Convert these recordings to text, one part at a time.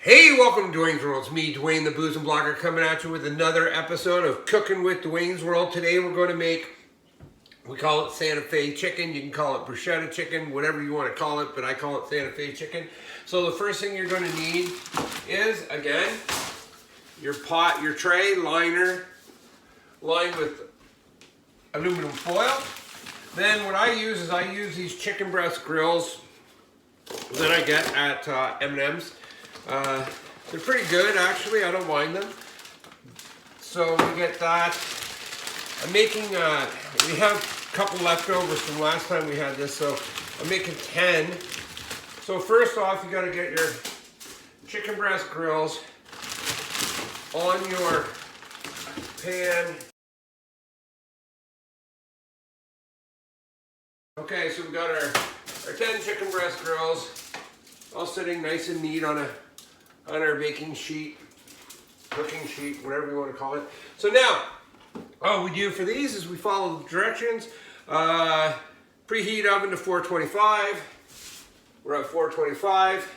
Hey, welcome to DuanesWorld. It's me, Duane, the BoozinBlogger, coming at you with another episode of Cooking with DuanesWorld. Today we're going to make, we call it Santa Fe chicken. You can call it Bruschetta chicken, whatever you want to call it, but I call it Santa Fe chicken. So the first thing you're going to need is, again, your pot, your tray, liner, lined with aluminum foil. Then what I use is I use these chicken breast grills that I get at M&M's. They're pretty good, actually. I don't mind them. So we get that. I'm making, we have a couple leftovers from last time we had this, so I'm making 10. So first off, you gotta get your chicken breast grills on your pan. Okay, so we've got our 10 chicken breast grills all sitting nice and neat on our baking sheet, cooking sheet, whatever you want to call it. So now, all we do for these is we follow the directions. Preheat oven to 425. We're at 425.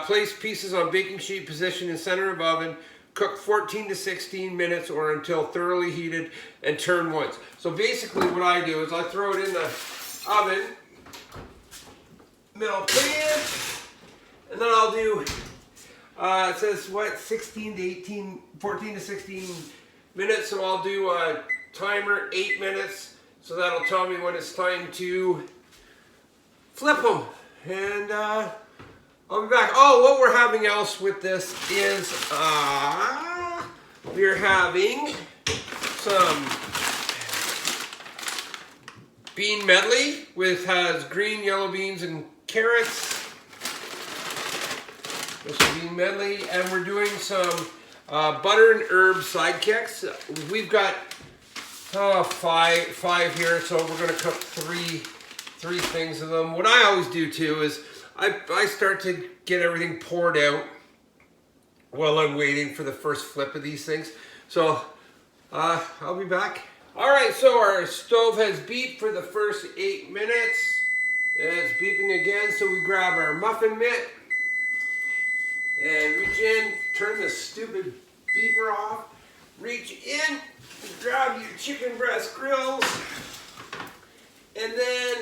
Place pieces on baking sheet, position in center of oven. Cook 14 to 16 minutes or until thoroughly heated, and turn once. So basically what I do is I throw it in the oven, middle pan, and then I'll do it says what, 14 to 16 minutes, so I'll do a timer 8 minutes, so that'll tell me when it's time to flip them. And I'll be back. Oh, what we're having else with this is we're having some bean medley with has green, yellow beans, and carrots. This is bean medley, and we're doing some butter and herb sidekicks. We've got five here, so we're going to cook three things of them. What I always do too is I start to get everything poured out while I'm waiting for the first flip of these things. So I'll be back. All right, so our stove has beeped for the first 8 minutes. It's beeping again, so we grab our muffin mitt and reach in, turn the stupid beeper off, reach in, grab your chicken breast grills, and then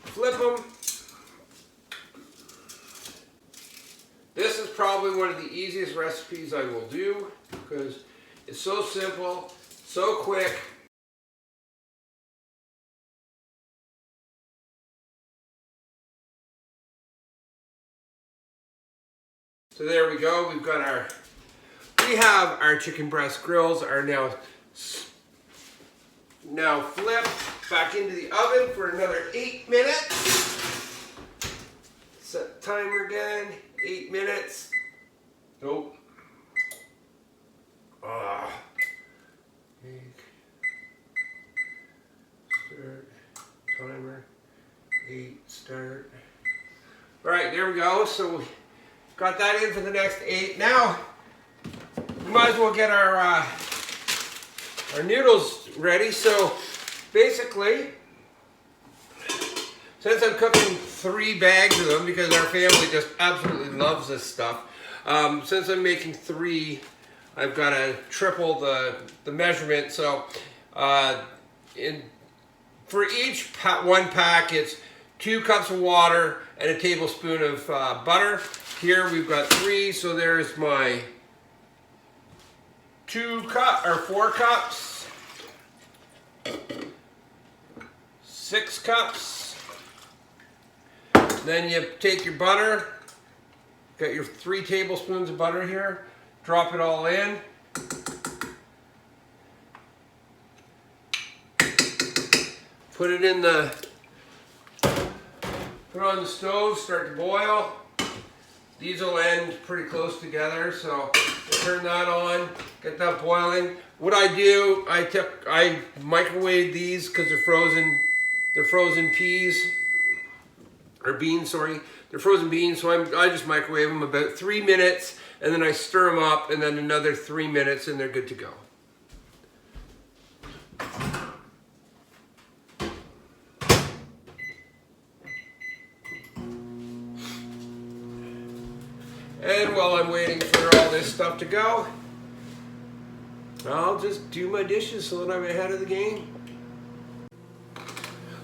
flip them. This is probably one of the easiest recipes I will do because it's so simple, so quick. So there we go. We have our chicken breast grills are now flipped back into the oven for another 8 minutes. Set the timer again. 8 minutes. Nope. Start. Timer. 8. Start. All right, there we go. So we got that in for the next 8. Now we might as well get our noodles ready. So basically, since I'm cooking 3 bags of them because our family just absolutely loves this stuff, since I'm making 3, I've got to triple the measurement. So for each one pack, it's 2 cups of water and a tablespoon of butter. Here we've got 3, so there's my 4 cups, 6 cups. Then you take your butter, got your 3 tablespoons of butter here, drop it all in. Put it on the stove, start to boil. These will end pretty close together, so turn that on, get that boiling. What I do, I microwave these because they're frozen. They're frozen peas. Or beans, sorry. They're frozen beans, so I just microwave them about 3 minutes, and then I stir them up, and then another 3 minutes, and they're good to go. And while I'm waiting for all this stuff to go, I'll just do my dishes so that I'm ahead of the game.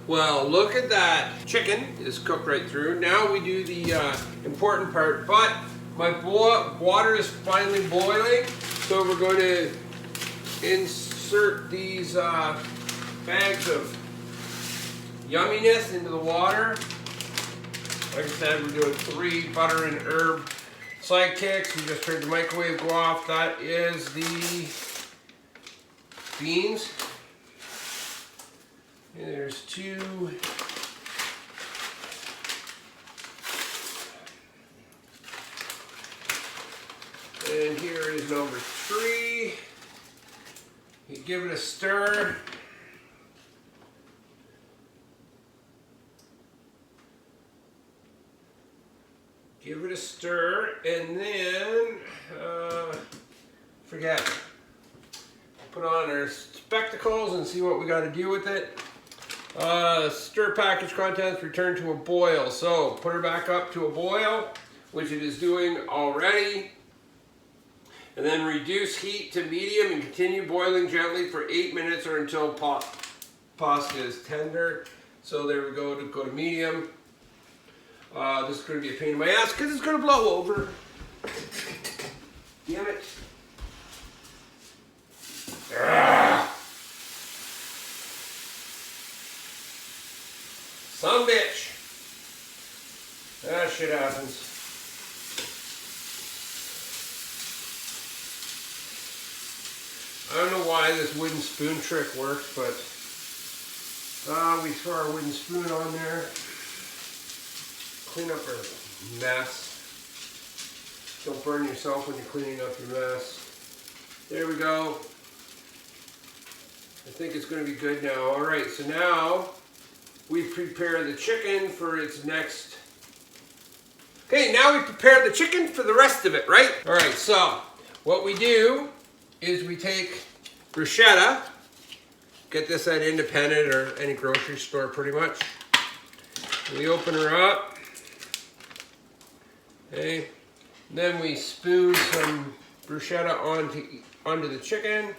Well, look at that. Chicken is cooked right through. Now we do the important part, but my water is finally boiling, so we're going to insert these bags of yumminess into the water. Like I said, we're doing 3 butter and herb Sidekicks. We just heard the microwave go off. That is the beans. And there's 2. And here is number 3. You give it a stir. Give it a stir, and then, put on our spectacles and see what we got to do with it. Stir package contents return to a boil. So put her back up to a boil, which it is doing already. And then reduce heat to medium and continue boiling gently for 8 minutes or until pasta is tender. So there we go, go to medium. This is going to be a pain in my ass because it's going to blow over. Damn it. Ah. Son of a bitch. That shit happens. I don't know why this wooden spoon trick works, but we throw our wooden spoon on there. Clean up our mess. Don't burn yourself when you're cleaning up your mess. There we go. I think it's going to be good now. Alright, so now we prepare the chicken for its next... Okay, now we prepare the chicken for the rest of it, right? Alright, so what we do is we take bruschetta. Get this at Independent or any grocery store pretty much. We open her up. Okay. Then we spoon some bruschetta onto the chicken.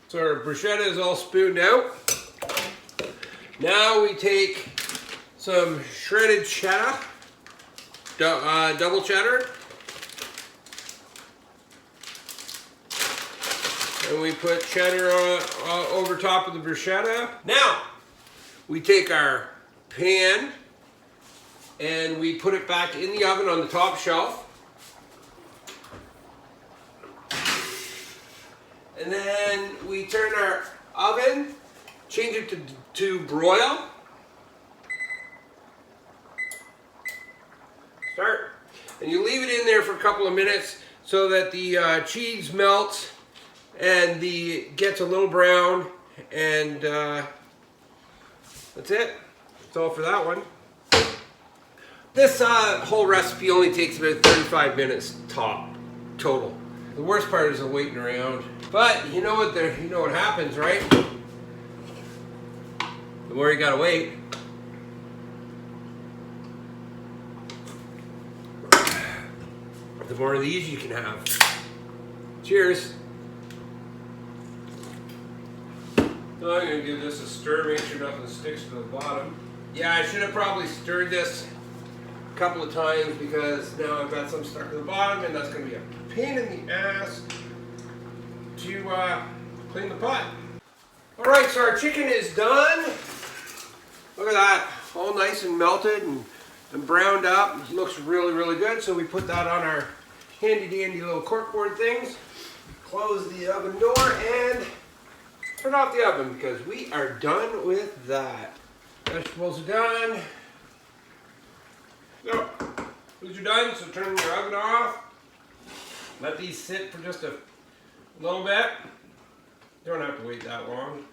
So our bruschetta is all spooned out. Now we take some shredded cheddar, double cheddar, and we put cheddar over top of the bruschetta. Now we take our pan and we put it back in the oven on the top shelf. And then we turn our oven, change it to broil. Start. And you leave it in there for a couple of minutes so that the cheese melts and gets a little brown. And that's it. That's all for that one. This whole recipe only takes about 35 minutes total. The worst part is the waiting around. But you know what happens, right? The more you gotta wait, the more of these you can have. Cheers. So I'm gonna give this a stir, make sure nothing sticks to the bottom. Yeah, I should have probably stirred this a couple of times because now I've got some stuck to the bottom and that's gonna be a pain in the ass to clean the pot. All right, so our chicken is done. Look at that, all nice and melted and browned up. It looks really, really good. So we put that on our handy dandy little corkboard things. Close the oven door and turn off the oven because we are done with that. Vegetables are done. So, these are done, so turn your oven off. Let these sit for just a little bit. You don't have to wait that long.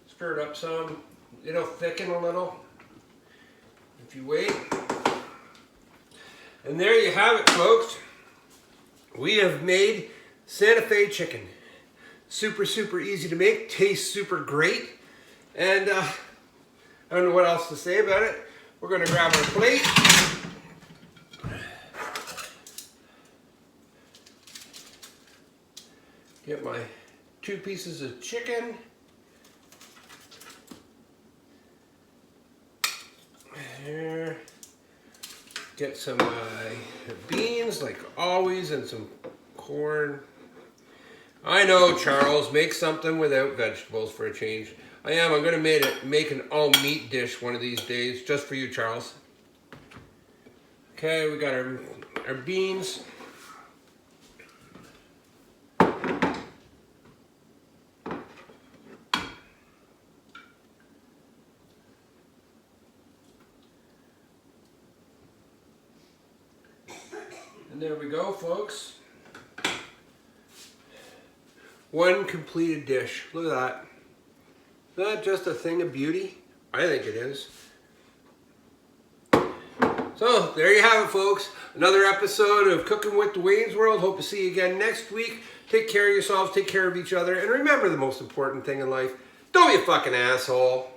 Stir it up some. It'll thicken a little if you wait. And there you have it, folks. We have made Santa Fe chicken. Super, super easy to make. Tastes super great. And I don't know what else to say about it. We're going to grab our plate. Get my 2 pieces of chicken. There. Get some beans, like always, and some corn. I know, Charles, make something without vegetables for a change. I am. I'm going to make an all-meat dish one of these days, just for you, Charles. Okay, we got our beans. And there we go, folks. One completed dish. Look at that. Isn't that just a thing of beauty? I think it is. So, there you have it, folks. Another episode of Cooking with DuanesWorld. Hope to see you again next week. Take care of yourselves, take care of each other, and remember the most important thing in life. Don't be a fucking asshole.